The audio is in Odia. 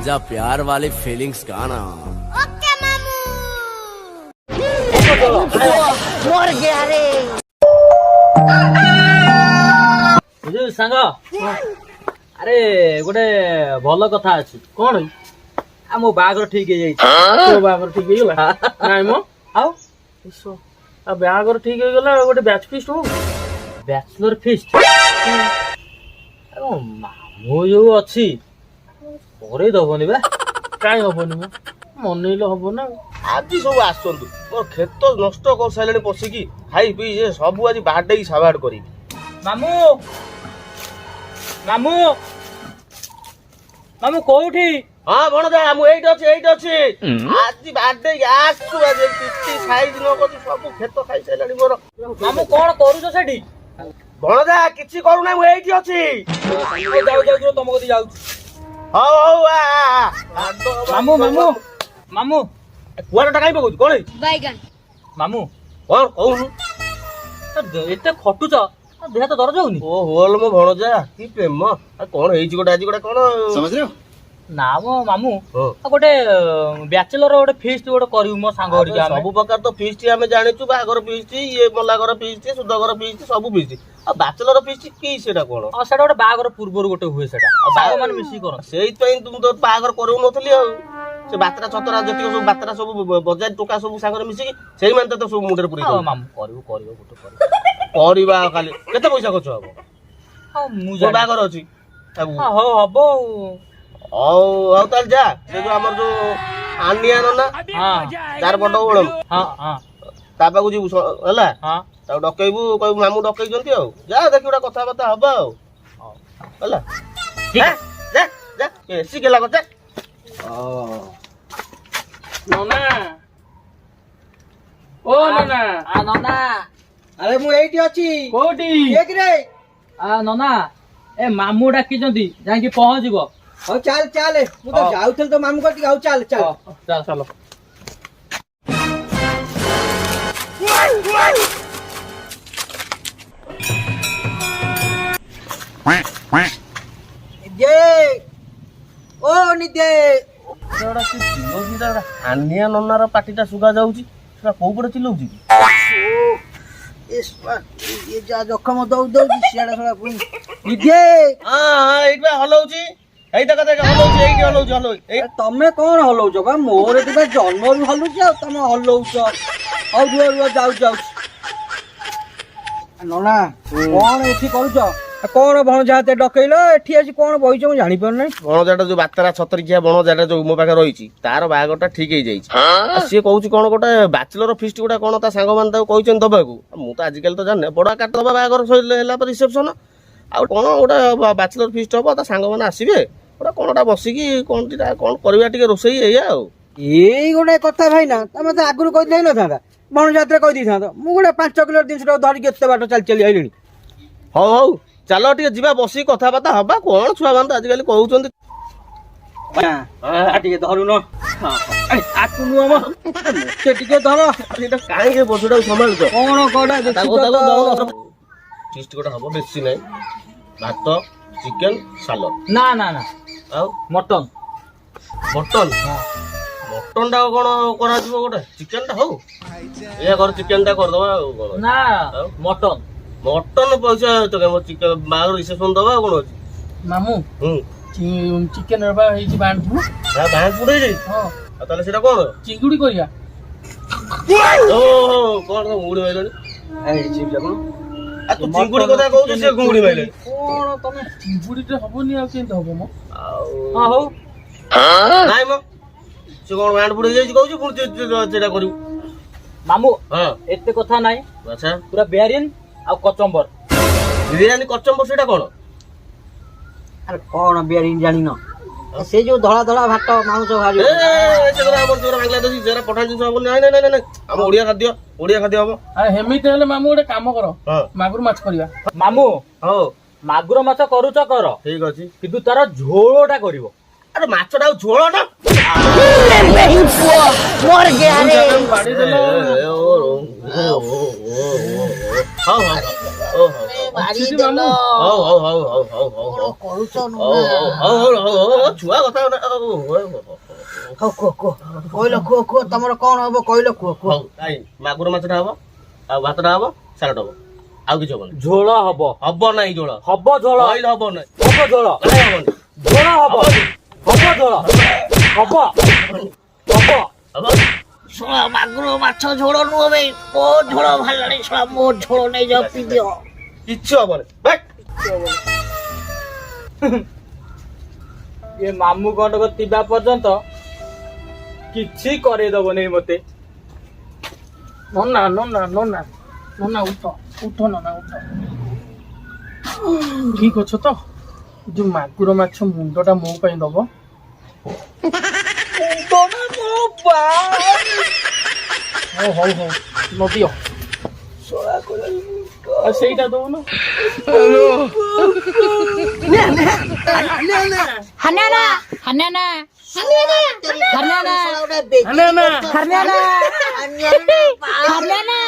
समझा प्यार वाली फीलिंग्स का ना। ओके मामू। मर गया रे ବୁଝୁ ସାଙ୍ଗ ଆରେ ଗୋଟେ ଭଲ କଥା ଅଛି କଣ ଆ ମୋ ବାହାଘର ଠିକ ହେଇଯାଇଛି ତୋ ବାହାଘର ଠିକ ହେଇଗଲା ନାଇଁ ମ ଆଉ ଆଉ ବାହାଘର ଠିକ ହେଇଗଲା ଗୋଟେ ବ୍ୟାଚ୍ ଫିଷ୍ଟ ହଉ ବ୍ୟାଚଲର ଫିଷ୍ଟ ମାମୁଁ ଯୋଉ ଅଛି କରେଇ ଦବନି ବା କାଇଁ ହବନି ମ ମନେଇଲେ ହବ ନା ଆଜି ସବୁ ଆସନ୍ତୁ ମୋର କ୍ଷେତ ନଷ୍ଟ କରିସାରିଲେଣି ପଶିକି ଖାଇ ପିଇ ଯେ ସବୁ ଆଜି ବାହାରଟେକି ସାବାଡ କରିବି। ମାମୁଁ ମାମୁଁ ମାମୁଁ କୋଉଠି ହଁ ଭଣଜା ମୁଁ ଏଇଠି ଅଛି ଆଜି ବାହାରଟେକି ଆସଛୁ ଆଜି କିଛି ସାଇଜ ନ କରୁଛି ସବୁ କ୍ଷେତ ଖାଇସାରିଲାଣି ମୋର। ମାମୁଁ କଣ କରୁଛ ସେଠି ଭଣଜା କିଛି କରୁନାହିଁ ମୁଁ ଏଇଠି ଅଛି। ଯାଉ ତମ କତି ଯାଉଛି ହଉ ହଉ ମାମୁଁ ମାମୁଁ ମାମୁଁ କୁଆଡେ କାଇଁ ପକଉଛୁ କଣ ହେଇଛି बैगन। ମାମୁଁ କଣ କହୁନୁ ଏତେ ଖଟୁଛ ଦେହ ତ ଦରଜ ହଉନି ଓ ହୋଲ ମୋ ଭଣଜା କି ପ୍ରେମ ଆଉ କଣ ହେଇଛି ଗୋଟେ ଆଜି ଗୋଟେ କଣ ନା ମୋ ମାମୁଁ ହଁ। ଆଉ ଗୋଟେ ବ୍ୟାଚେଲର ଗୋଟେ ଫିଷ୍ଟ ଗୋଟେ କରିବୁ ମୋ ସାଙ୍ଗ ହେରିକା ଆମେ। ସବୁ ପ୍ରକାର ତ ଫିଷ୍ଟ ଆମେ ଜାଣିଛୁ ବାହାଘର ଫିଷ୍ଟ ଇଏ ମଲାଘର ଫିଷ୍ଟ ସୁଧଘର ଫିଷ୍ଟ ସବୁ ଫିଷ୍ଟ ଆଉ ବ୍ୟାଚେଲର ଫିଷ୍ଟ କି ସେଟା କଣ ଆଉ ସେଟା ଗୋଟେ ବାହାଘର ପୂର୍ବରୁ ଗୋଟେ ହୁଏ ସେଟା ଆଉ ବାହାଘର ମାନେ ମିଶିକି କରନ୍ତି ସେଇଥିପାଇଁ ତୁ ତ ବାହାଘର କରୁନଥିଲି ଆଉ ସେ ବାତେରା ଛତରା ଯେତିକି ସବୁ ବାତେରା ସବୁ ବଜାର ଟୋକା ସବୁ ସାଙ୍ଗରେ ମିଶିକି ସେଇମାନେ ତ ସବୁ ମୁଣ୍ଡରେ ପୁରେଇ ଆଉ ଦଉଛନ୍ତି। ମାମୁଁ କରିବୁ ଗୋଟେ କରିବୁ କରିବା ଖାଲି କେତେ ପଇସା ଖର୍ଚ୍ଚ ହବ ଆଉ ମୁଁ ମୋ ଜାଣିନି। ବାହାଘର ଅଛି ତାକୁ ହଉ ହବ ଆଉ ହଉ ହଉ ତାହେଲେ ଯା ସେ ଯୋଉ ଆମର ଯୋଉ ଆନିଆ ନନା ହଁ ତାର ବଡ ଓଳମ ହଁ ହଁ ତା ପାଖକୁ ଯିବୁ ହେଲା ହଁ ତାକୁ ଡକେଇବୁ କହିବୁ ମାମୁଁ ଡକେଇଛନ୍ତି ଆଉ ଯା ଦେଖି ଗୋଟେ କଥାବାର୍ତ୍ତା ହବ ଆଉ ହେଲା ଯା ଯା ଯା ବେଶୀ ଗେଲା କଥା ନନା ଓ ନନା ନନା ଆରେ ମୁଁ ଏଇଠି ଅଛି କୋଉଠି ରେ ନନା ଏ ମାମୁଁ ଡାକିଛନ୍ତି ଯାଇକି ପହଞ୍ଚିବ ହଉ ଚାଲ ଚାଲ ମୁଁ ତ ଯାଉଥିଲି ତ ମାମୁଁ କତିକି ହଉ ଚାଲ ଚାଲ ଚାଲ ଚାଲ ଯେ ଓ ନିଦେ ଆନିଆ ନନାର ପାଟିଟା ଶୁଭା ଯାଉଛି ସେଟା କୋଉ ପଟେ ଚିଲଉଛି କି ଏ ଯା ଜଖମ ଦଉଛି ସିଆଡେ ଶଳା ପୁଣି ନିଦେ ହଁ ଏଇଠି ବା ହଲଉଛି ଏଇଟା କଥା ହଲଉଛି ଏଇଠି ହଲଉଛି ଏଇ ତମେ କଣ ହଲଉଛ ବା ମୋର ଏଠି ଜନ୍ମରୁ ହଲୁଛି ଆଉ ତମେ ହଲଉଛ ହଉ ରୁହ ଯାଉଛି ନନା କଣ ଏଠି କରୁଛ କଣ ଭଣଜା ହାତେ ଡକେଇଲ ଏଠି ଆସି କଣ ବଇଛ ମୁଁ ଜାଣିପାରୁନି ବଣଜାଟା ଯୋଉ ବାତେରା ଛତରିଖିଆ ବଣଜାଟା ଯୋଉ ମୋ ପାଖରେ ରହିଛି ତାର ବାହାଘରଟା ଠିକ ହେଇଯାଇଛି ଆଉ ସିଏ କହୁଛି କଣ ଗୋଟେ ବ୍ୟାଚଲର ଫିଷ୍ଟ ଗୋଟେ କଣ ତା ସାଙ୍ଗମାନେ ତାକୁ କହିଛନ୍ତି ଦବାକୁ ମୁଁ ତ ଆଜିକାଲି ତ ଜାଣିନି ବଡ ଆକାର ଦବା ବାହାଘର ସରିଲେ ହେଲା ପରେ ରିସେପସନ ଆଉ କଣ ଗୋଟେ ବ୍ୟାଚଲର ଫିଷ୍ଟ ହବ ତା ସାଙ୍ଗମାନେ ଆସିବେ ଗୋଟେ କଣଟା ବସିକି କଣ କରିବା ଟିକେ ରୋଷେଇ ଏଇଆ ଆଉ ଏଇ ଗୋଟେ କଥା ଭାଇନା ତମେ ତ ଆଗରୁ କହିଦେଇ ନଥାନ୍ତା ବଣଜାତ୍ରା କହିଦେଇଥାନ୍ତ ମୁଁ ଗୋଟେ 5 କିଲୋ ଜିନିଷଟା ଧରିକି ଏତେ ବାଟ ଚାଲି ଆଇଲିଣି ହଉ ଚାଲ ଟିକେ ଯିବା ବସିକି କଥାବାର୍ତ୍ତା ହବା କଣ ଛୁଆ ମାନେ ତ ଆଜିକାଲି କହୁଛନ୍ତି ଟିକେ ଧରୁନ ଆକୁ ନୁହଁ ମତେ ଟିକେ ଧର କାହିଁକି ବସୁଟାକୁ ସମ୍ଭାଳୁଛ କଣ କଟା ଫିଷ୍ଟ ଗୋଟେ ହବ ବେଶୀ ନାହିଁ ଭାତ ଚିକେନ ସାଲଡ ନା ନା ନା ଆଉ ମଟନ ମଟନ ମଟନ ଟା କଣ କରାଯିବ ଗୋଟେ ଚିକେନ ଟା ହଉ ଏଇଆ କର ଚିକେନ ଟା କରିଦବା ଆଉ କଣ ନା ମଟନ ମଟନ ପଇସା ତ ଚିକେନ ବାହାଘର ରିସେପସନ ଦବା ଆଉ କଣ ଅଛି ମାମୁଁ ହୁଁ ଚିକେନ ବା ହେଇଛି ବାଣ୍ଠୁ ବାହାଘର ପୁଡେଇ ଯାଇଛି ହଁ ଆଉ ତାହେଲେ ସେଟା କଣ ଚିଙ୍ଗୁଡି କରିବା ଓହୋ କଣ ଗୁଡି ମାଇଲଣି ତୁ ଚିଙ୍ଗୁଡି କଥା କହୁଛୁ ସେ ଗୁଡି ମାଇଲଣି କଣ ତମେ ଚିଙ୍ଗୁଡିଟେ ହବନି ଆଉ କେମିତି ହବ ମ ଆଉ ହଁ ହଉ ନାଇଁ ମ ସେ କଣ ବାଣ୍ଟ ପୁଡେଇ ଯାଇଛି କହୁଛୁ ପୁଣି ସେଟା କରିବୁ ମାମୁଁ ହଁ ଏତେ କଥା ନାହିଁ ଆଚ୍ଛା ପୁରା ବେଆରିନ ଆଉ କଚମ୍ବର ବିରିୟାନୀ କଚମ୍ବର ସେଇଟା କଣ ଆରେ କଣ ବିଆରିଂ ଜାଣିନ ସେ ଯୋଉ ଧଳା ଧଳା ଭାତ ମାଉଁସ ଭାରି ଆମ ଓଡିଆ ଖାଦ୍ୟ ହବ ଆରେ ହେମିତି ହେଲେ ମାମୁଁ ଗୋଟେ କାମ କର ହଁ ମାଗୁର ମାଛ କରିବା ମାମୁଁ ହଉ ମାଗୁର ମାଛ କରୁଛ କର ଠିକ ଅଛି କିନ୍ତୁ ତାର ଝୋଳଟା କରିବ ଆରେ ମାଛଟା ଆଉ ଝୋଳଟା ମର ଗୟା ରେ ବାଡି ଦେଲ ହଉ ମାରିଦେଲ କରୁଛ ଛୁଆ କଥା କହିଲ କୁହ ତମର କଣ ହବ କହିଲ କୁହ ମାଗୁର ମାଛଟା ହବ ଆଉ ଭାତଟା ହବ ସାଲଟ ହବ ଆଉ କିଛି ହବନି ଝୋଳ ହବ ହବ ନାହିଁ ଝୋଳ ହବ ଝୋଳ କହିଲେ ହବ ନାହିଁ ହବ ଝୋଳ କାଇଁ ହବନି ଝୋଳ ହବ ହବ ଝୋଳ ହବ ହବ ହବ ଶୁଣ ମାଗୁର ମାଛ ଝୋଳ ନୁହଁ ବେ ମୋ ଝୋଳ ବାହାରିଲାଣି ଶୁଣ ମୋ ଝୋଳ ନେଇଯାଅ ପିଦିଅ କିଛି ହବନି ଭାଇ ଏ ମାମୁଁ ଗଣ୍ଡକ ଥିବା ପର୍ଯ୍ୟନ୍ତ କିଛି କରେଇଦବନି ମତେ ନନା ଉଠ ନନା ଉଠ ଠିକ ଅଛ ତ ଯୋଉ ମାଗୁର ମାଛ ମୁଣ୍ଡଟା ମୋ ପାଇଁ ଦବ ହଉ ନଦିଅ ସେଇଟା ଦଉନ ହରିୟାଣା